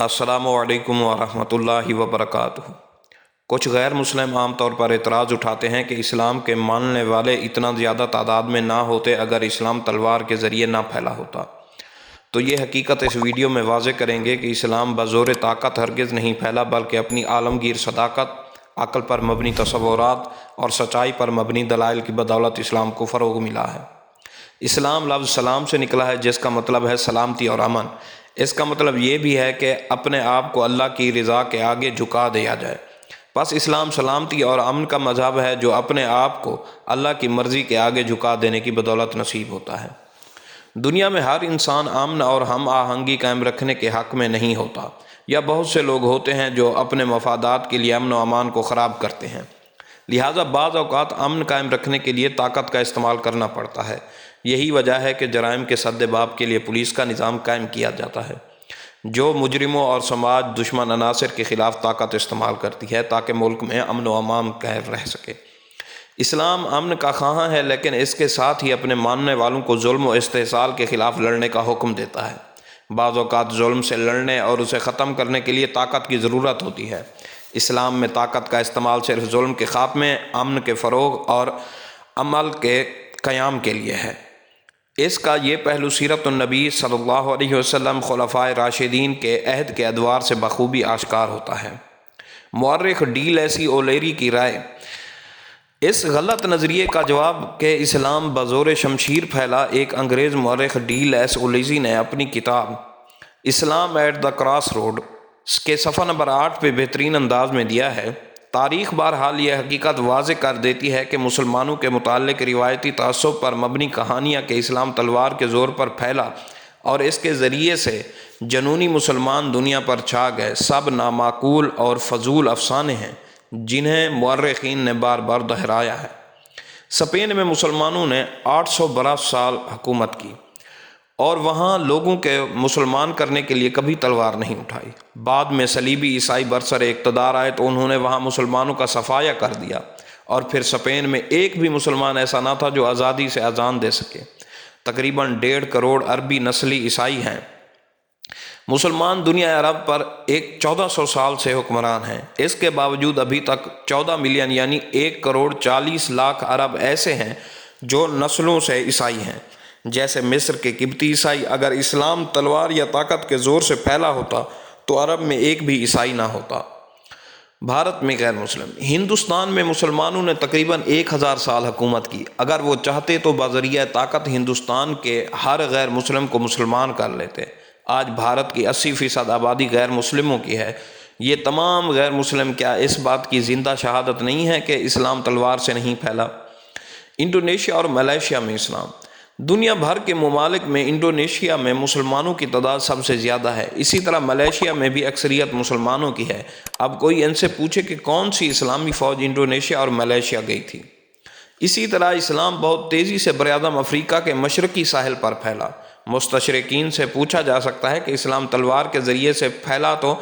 السلام علیکم ورحمۃ اللہ وبرکاتہ۔ کچھ غیر مسلم عام طور پر اعتراض اٹھاتے ہیں کہ اسلام کے ماننے والے اتنا زیادہ تعداد میں نہ ہوتے اگر اسلام تلوار کے ذریعے نہ پھیلا ہوتا۔ تو یہ حقیقت اس ویڈیو میں واضح کریں گے کہ اسلام بزور طاقت ہرگز نہیں پھیلا، بلکہ اپنی عالمگیر صداقت، عقل پر مبنی تصورات اور سچائی پر مبنی دلائل کی بدولت اسلام کو فروغ ملا ہے۔ اسلام لفظ سلام سے نکلا ہے، جس کا مطلب ہے سلامتی اور امن۔ اس کا مطلب یہ بھی ہے کہ اپنے آپ کو اللہ کی رضا کے آگے جھکا دیا جائے۔ بس اسلام سلامتی اور امن کا مذہب ہے جو اپنے آپ کو اللہ کی مرضی کے آگے جھکا دینے کی بدولت نصیب ہوتا ہے۔ دنیا میں ہر انسان امن اور ہم آہنگی قائم رکھنے کے حق میں نہیں ہوتا، یا بہت سے لوگ ہوتے ہیں جو اپنے مفادات کے لیے امن و امان کو خراب کرتے ہیں۔ لہٰذا بعض اوقات امن قائم رکھنے کے لیے طاقت کا استعمال کرنا پڑتا ہے۔ یہی وجہ ہے کہ جرائم کے سد باب کے لیے پولیس کا نظام قائم کیا جاتا ہے، جو مجرموں اور سماج دشمن عناصر کے خلاف طاقت استعمال کرتی ہے تاکہ ملک میں امن و امان قائم رہ سکے۔ اسلام امن کا خواہاں ہے، لیکن اس کے ساتھ ہی اپنے ماننے والوں کو ظلم و استحصال کے خلاف لڑنے کا حکم دیتا ہے۔ بعض اوقات ظلم سے لڑنے اور اسے ختم کرنے کے لیے طاقت کی ضرورت ہوتی ہے۔ اسلام میں طاقت کا استعمال صرف ظلم کے خاتمے، امن کے فروغ اور عمل کے قیام کے لیے ہے۔ اس کا یہ پہلو سیرت النبی صلی اللہ علیہ وسلم، خلفائے راشدین کے عہد کے ادوار سے بخوبی آشکار ہوتا ہے۔ مورخ ڈی لیسی اولیری کی رائے اس غلط نظریے کا جواب کہ اسلام بزور شمشیر پھیلا، ایک انگریز مورخ ڈی لیس اولیسی نے اپنی کتاب اسلام ایٹ دا کراس روڈ کے صفحہ نمبر 8 پہ بہترین انداز میں دیا ہے۔ تاریخ بہرحال یہ حقیقت واضح کر دیتی ہے کہ مسلمانوں کے متعلق روایتی تعصب پر مبنی کہانیاں کہ اسلام تلوار کے زور پر پھیلا اور اس کے ذریعے سے جنونی مسلمان دنیا پر چھا گئے، سب نامعقول اور فضول افسانے ہیں جنہیں مورخین نے بار بار دہرایا ہے۔ اسپین میں مسلمانوں نے 800 برس سال حکومت کی اور وہاں لوگوں کے مسلمان کرنے کے لیے کبھی تلوار نہیں اٹھائی۔ بعد میں صلیبی عیسائی برسر اقتدار آئے تو انہوں نے وہاں مسلمانوں کا صفایا کر دیا، اور پھر اسپین میں ایک بھی مسلمان ایسا نہ تھا جو آزادی سے اذان دے سکے۔ تقریباً 1.5 کروڑ عربی نسلی عیسائی ہیں۔ مسلمان دنیا عرب پر 1400 سال سے حکمران ہیں۔ اس کے باوجود ابھی تک 14 ملین یعنی 1 کروڑ 40 لاکھ عرب ایسے ہیں جو نسلوں سے عیسائی ہیں، جیسے مصر کے قبطی عیسائی۔ اگر اسلام تلوار یا طاقت کے زور سے پھیلا ہوتا تو عرب میں ایک بھی عیسائی نہ ہوتا۔ بھارت میں غیر مسلم۔ ہندوستان میں مسلمانوں نے تقریباً 1000 سال حکومت کی۔ اگر وہ چاہتے تو بذریعہ طاقت ہندوستان کے ہر غیر مسلم کو مسلمان کر لیتے۔ آج بھارت کی 80% آبادی غیر مسلموں کی ہے۔ یہ تمام غیر مسلم کیا اس بات کی زندہ شہادت نہیں ہے کہ اسلام تلوار سے نہیں پھیلا؟ انڈونیشیا اور ملیشیا میں اسلام۔ دنیا بھر کے ممالک میں انڈونیشیا میں مسلمانوں کی تعداد سب سے زیادہ ہے۔ اسی طرح ملیشیا میں بھی اکثریت مسلمانوں کی ہے۔ اب کوئی ان سے پوچھے کہ کون سی اسلامی فوج انڈونیشیا اور ملیشیا گئی تھی؟ اسی طرح اسلام بہت تیزی سے براعظم افریقہ کے مشرقی ساحل پر پھیلا۔ مستشرقین سے پوچھا جا سکتا ہے کہ اسلام تلوار کے ذریعے سے پھیلا تو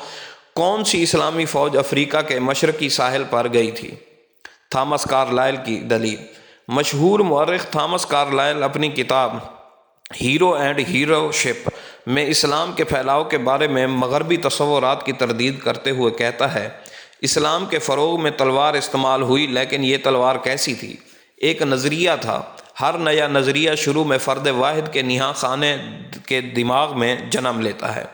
کون سی اسلامی فوج افریقہ کے مشرقی ساحل پر گئی تھی؟ تھامس کارلائل کی دلیل۔ مشہور مورخ تھامس کارلائل اپنی کتاب ہیرو اینڈ ہیرو شپ میں اسلام کے پھیلاؤ کے بارے میں مغربی تصورات کی تردید کرتے ہوئے کہتا ہے، اسلام کے فروغ میں تلوار استعمال ہوئی، لیکن یہ تلوار کیسی تھی؟ ایک نظریہ تھا۔ ہر نیا نظریہ شروع میں فرد واحد کے نہاں خانے کے دماغ میں جنم لیتا ہے،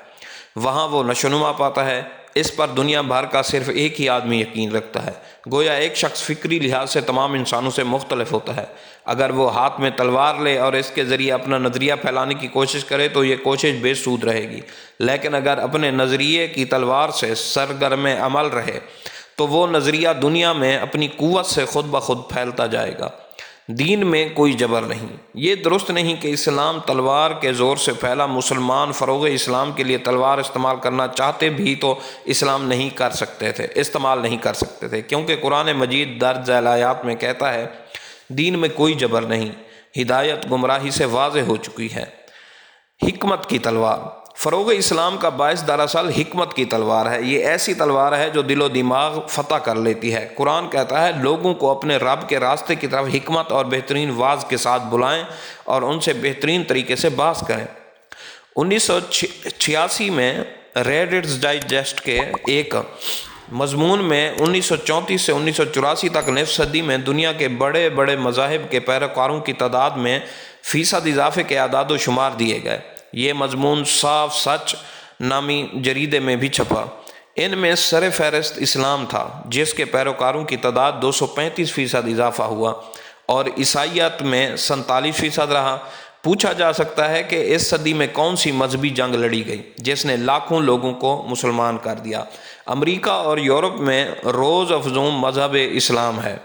وہاں وہ نشوونما پاتا ہے۔ اس پر دنیا بھر کا صرف ایک ہی آدمی یقین رکھتا ہے، گویا ایک شخص فکری لحاظ سے تمام انسانوں سے مختلف ہوتا ہے۔ اگر وہ ہاتھ میں تلوار لے اور اس کے ذریعے اپنا نظریہ پھیلانے کی کوشش کرے تو یہ کوشش بے سود رہے گی، لیکن اگر اپنے نظریے کی تلوار سے سرگرم عمل رہے تو وہ نظریہ دنیا میں اپنی قوت سے خود بخود پھیلتا جائے گا۔ دین میں کوئی جبر نہیں۔ یہ درست نہیں کہ اسلام تلوار کے زور سے پھیلا۔ مسلمان فروغ اسلام کے لیے تلوار استعمال کرنا چاہتے بھی تو استعمال نہیں کر سکتے تھے، کیونکہ قرآن مجید درج ذیل آیات میں کہتا ہے، دین میں کوئی جبر نہیں، ہدایت گمراہی سے واضح ہو چکی ہے۔ حکمت کی تلوار۔ فروغ اسلام کا باعث دراصل حکمت کی تلوار ہے۔ یہ ایسی تلوار ہے جو دل و دماغ فتح کر لیتی ہے۔ قرآن کہتا ہے، لوگوں کو اپنے رب کے راستے کی طرف حکمت اور بہترین واعظ کے ساتھ بلائیں اور ان سے بہترین طریقے سے بحث کریں۔ 1986 میں ریڈرز ڈائجسٹ کے ایک مضمون میں 1934 سے 1984 تک نصف صدی میں دنیا کے بڑے بڑے مذاہب کے پیروکاروں کی تعداد میں فیصد اضافے کے اعداد و شمار دیے گئے۔ یہ مضمون صاف سچ نامی جریدے میں بھی چھپا۔ ان میں سر فہرست اسلام تھا، جس کے پیروکاروں کی تعداد 235% اضافہ ہوا اور عیسائیت میں 47% رہا۔ پوچھا جا سکتا ہے کہ اس صدی میں کون سی مذہبی جنگ لڑی گئی جس نے لاکھوں لوگوں کو مسلمان کر دیا؟ امریکہ اور یورپ میں روز افزوں مذہب اسلام ہے۔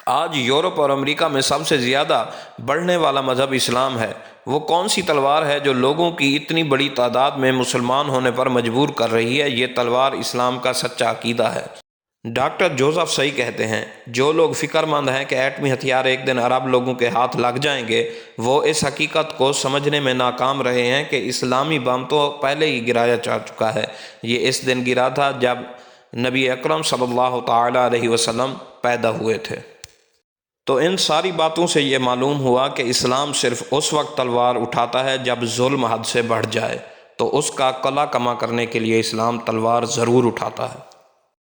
آج یورپ اور امریکہ میں سب سے زیادہ بڑھنے والا مذہب اسلام ہے۔ وہ کون سی تلوار ہے جو لوگوں کی اتنی بڑی تعداد میں مسلمان ہونے پر مجبور کر رہی ہے؟ یہ تلوار اسلام کا سچا عقیدہ ہے۔ ڈاکٹر جوزف صحیح کہتے ہیں، جو لوگ فکر مند ہیں کہ ایٹمی ہتھیار ایک دن عرب لوگوں کے ہاتھ لگ جائیں گے، وہ اس حقیقت کو سمجھنے میں ناکام رہے ہیں کہ اسلامی بم تو پہلے ہی گرایا جا چکا ہے۔ یہ اس دن گرا تھا جب نبی اکرم صلی اللہ تعالیٰ علیہ وسلم پیدا ہوئے تھے۔ تو ان ساری باتوں سے یہ معلوم ہوا کہ اسلام صرف اس وقت تلوار اٹھاتا ہے جب ظلم حد سے بڑھ جائے، تو اس کا قلع کما کرنے کے لیے اسلام تلوار ضرور اٹھاتا ہے۔